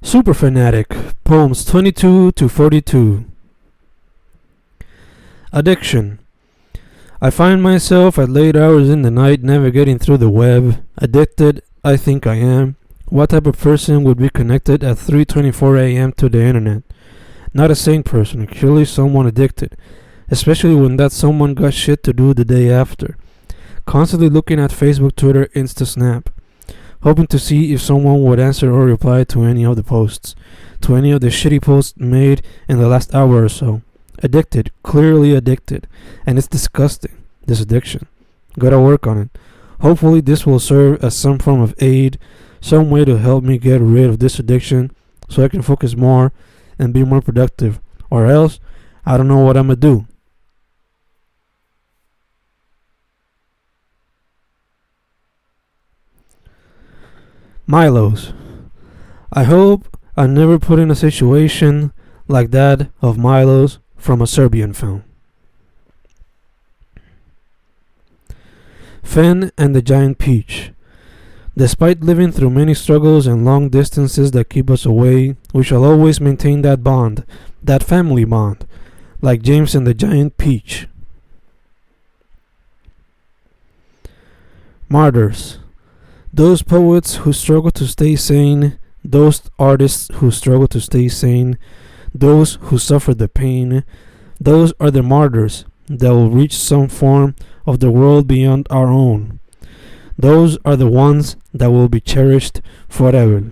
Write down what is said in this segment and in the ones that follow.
Super FENatic, poems 22 to 42. Addiction. I find myself at late hours in the night navigating through the web. Addicted, I think I am. What type of person would be connected at 3:24 a.m. to the internet? Not a sane person, clearly someone addicted, especially when that someone got shit to do the day after. Constantly looking at Facebook, Twitter, Insta, Snap, hoping to see if someone would answer or reply to any of the posts, to any of the shitty posts made in the last hour or so. Addicted, clearly addicted, and it's disgusting, this addiction. Gotta work on it. Hopefully this will serve as some form of aid, some way to help me get rid of this addiction so I can focus more and be more productive, or else I don't know what I'ma do. Milo's. I hope I never put in a situation like that of Milo's from a Serbian film. Fen and the Giant Peach. Despite living through many struggles and long distances that keep us away, we shall always maintain that bond, that family bond, like James and the Giant Peach. Martyrs. Those poets who struggle to stay sane, those artists who struggle to stay sane, those who suffer the pain, those are the martyrs that will reach some form of the world beyond our own. Those are the ones that will be cherished forever.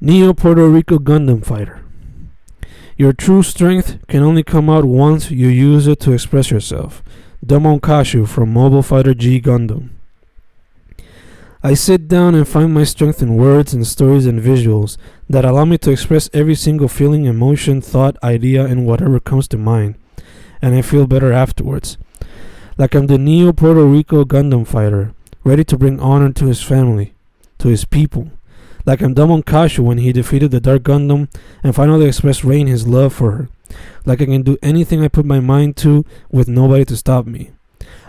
Neo Puerto Rico Gundam Fighter. Your true strength can only come out once you use it to express yourself. Domon Kashu from Mobile Fighter G Gundam. I sit down and find my strength in words and stories and visuals that allow me to express every single feeling, emotion, thought, idea, and whatever comes to mind, and I feel better afterwards. Like I'm the Neo Puerto Rico Gundam Fighter, ready to bring honor to his family, to his people. Like I'm Domon Kashu when he defeated the Dark Gundam and finally expressed Rain his love for her. Like I can do anything I put my mind to with nobody to stop me.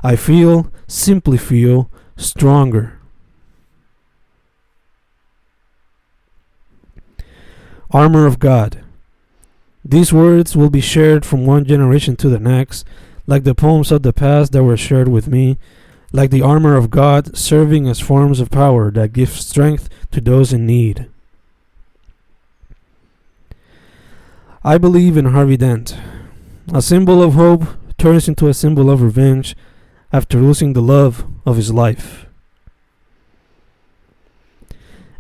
I feel, simply feel, stronger. Armor of God. These words will be shared from one generation to the next, like the poems of the past that were shared with me, like the armor of God serving as forms of power that give strength to those in need. I believe in Harvey Dent. A symbol of hope turns into a symbol of revenge after losing the love of his life.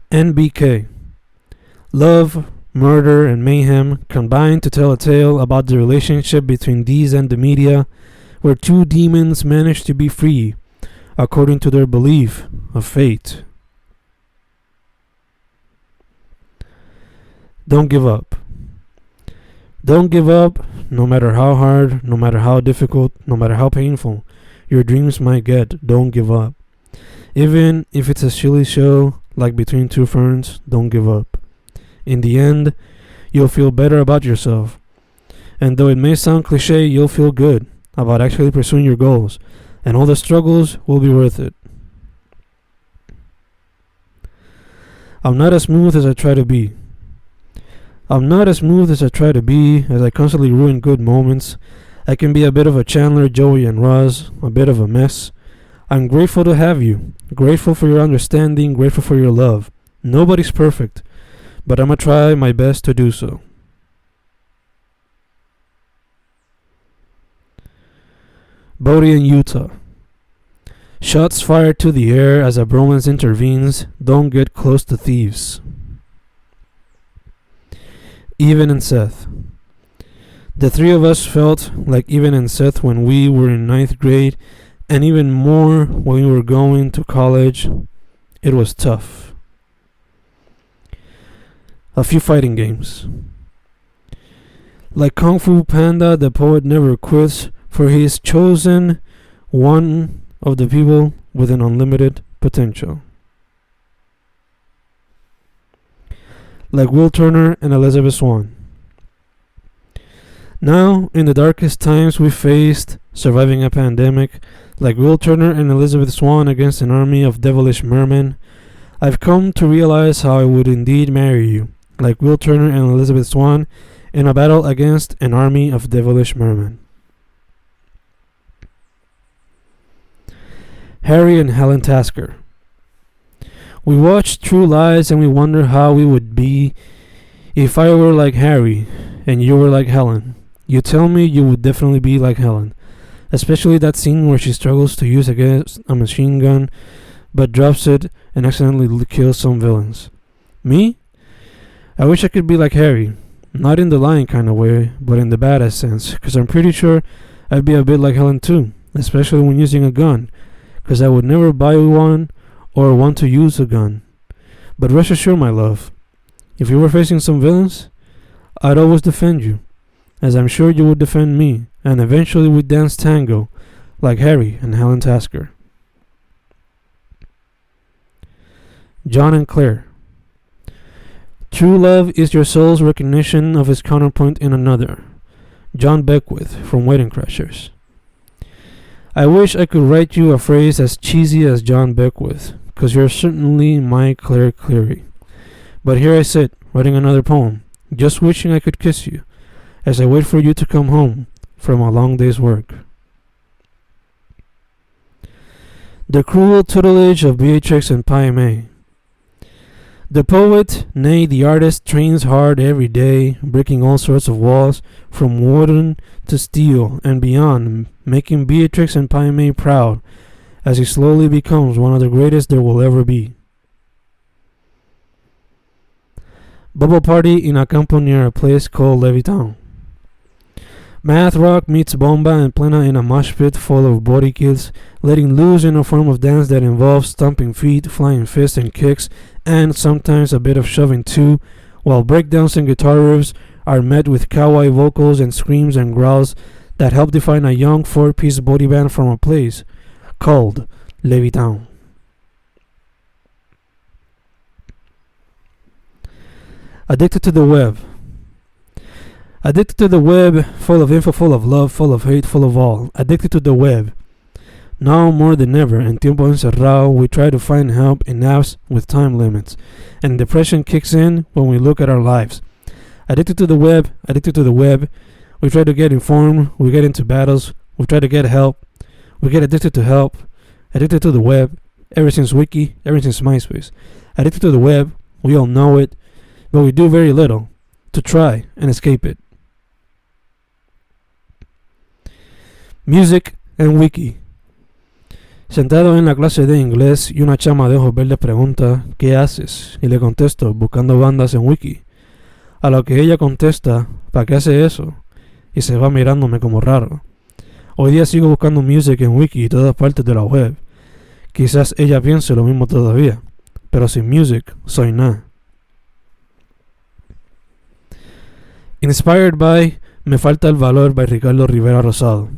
NBK. Love, murder, and mayhem combine to tell a tale about the relationship between these and the media, where two demons manage to be free according to their belief of fate. Don't give up. Don't give up, no matter how hard, no matter how difficult, no matter how painful your dreams might get. Don't give up. Even if it's a silly show like Between Two Ferns, don't give up. In the end, you'll feel better about yourself. And though it may sound cliche, you'll feel good about actually pursuing your goals, and all the struggles will be worth it. I'm not as smooth as I try to be. I'm not as smooth as I try to be, as I constantly ruin good moments. I can be a bit of a Chandler, Joey, and Roz, a bit of a mess. I'm grateful to have you, grateful for your understanding, grateful for your love. Nobody's perfect, but I'm gonna try my best to do so. Bodhi in Utah. Shots fired to the air as a bromance intervenes. Don't get close to thieves. Even and Seth. The three of us felt like Even and Seth when we were in 9th grade, and even more when we were going to college. It was tough. A few fighting games. Like Kung Fu Panda, the poet never quits, for he is chosen one of the people with an unlimited potential. Like Will Turner and Elizabeth Swann. Now, in the darkest times we faced, surviving a pandemic, like Will Turner and Elizabeth Swann against an army of devilish mermen, I've come to realize how I would indeed marry you, like Will Turner and Elizabeth Swann, in a battle against an army of devilish mermen. Harry and Helen Tasker. We watch True Lies and we wonder how we would be if I were like Harry and you were like Helen. You tell me you would definitely be like Helen, especially that scene where she struggles to use against a machine gun but drops it and accidentally kills some villains. Me? I wish I could be like Harry, not in the lying kind of way, but in the badass sense, because I'm pretty sure I'd be a bit like Helen too, especially when using a gun, because I would never buy one or want to use a gun. But rest assured, my love, if you were facing some villains, I'd always defend you, as I'm sure you would defend me, and eventually we'd dance tango, like Harry and Helen Tasker. John and Claire. True love is your soul's recognition of its counterpoint in another. John Beckwith from Wedding Crashers. I wish I could write you a phrase as cheesy as John Beckwith, 'cause you're certainly my Claire Cleary. But here I sit, writing another poem, just wishing I could kiss you, as I wait for you to come home from a long day's work. The cruel tutelage of Beatrix and Pai Mei. The poet, nay the artist, trains hard every day, breaking all sorts of walls, from wooden to steel and beyond, making Beatrix and Pai Mei proud, as he slowly becomes one of the greatest there will ever be. Bubble party in a campo near a place called Levittown. Math rock meets bomba and plena in a mosh pit full of body kids, letting loose in a form of dance that involves stomping feet, flying fists and kicks, and sometimes a bit of shoving too, while breakdowns and guitar riffs are met with kawaii vocals and screams and growls that help define a young four-piece body band from a place called Levittown. Addicted to the web. Addicted to the web, full of info, full of love, full of hate, full of all. Addicted to the web. Now more than ever, in tiempo encerrado, we try to find help in apps with time limits, and depression kicks in when we look at our lives. Addicted to the web, addicted to the web. We try to get informed, we get into battles, we try to get help, we get addicted to help. Addicted to the web, ever since Wiki, ever since MySpace. Addicted to the web, we all know it, but we do very little to try and escape it. Music and Wiki. Sentado en la clase de inglés y una chama de ojos verdes pregunta ¿qué haces? Y le contesto buscando bandas en Wiki. A lo que ella contesta ¿para qué hace eso? Y se va mirándome como raro. Hoy día sigo buscando music en Wiki y todas partes de la web. Quizás ella piense lo mismo todavía, pero sin music soy nada. Inspired by Me falta el valor by Ricardo Rivera Rosado.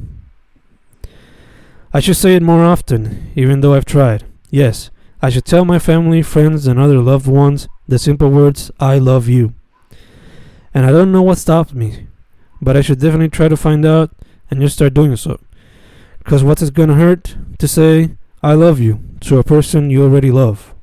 I should say it more often, even though I've tried. Yes, I should tell my family, friends, and other loved ones the simple words, I love you. And I don't know what stops me, but I should definitely try to find out and just start doing so. Because what's it gonna hurt to say, I love you to a person you already love?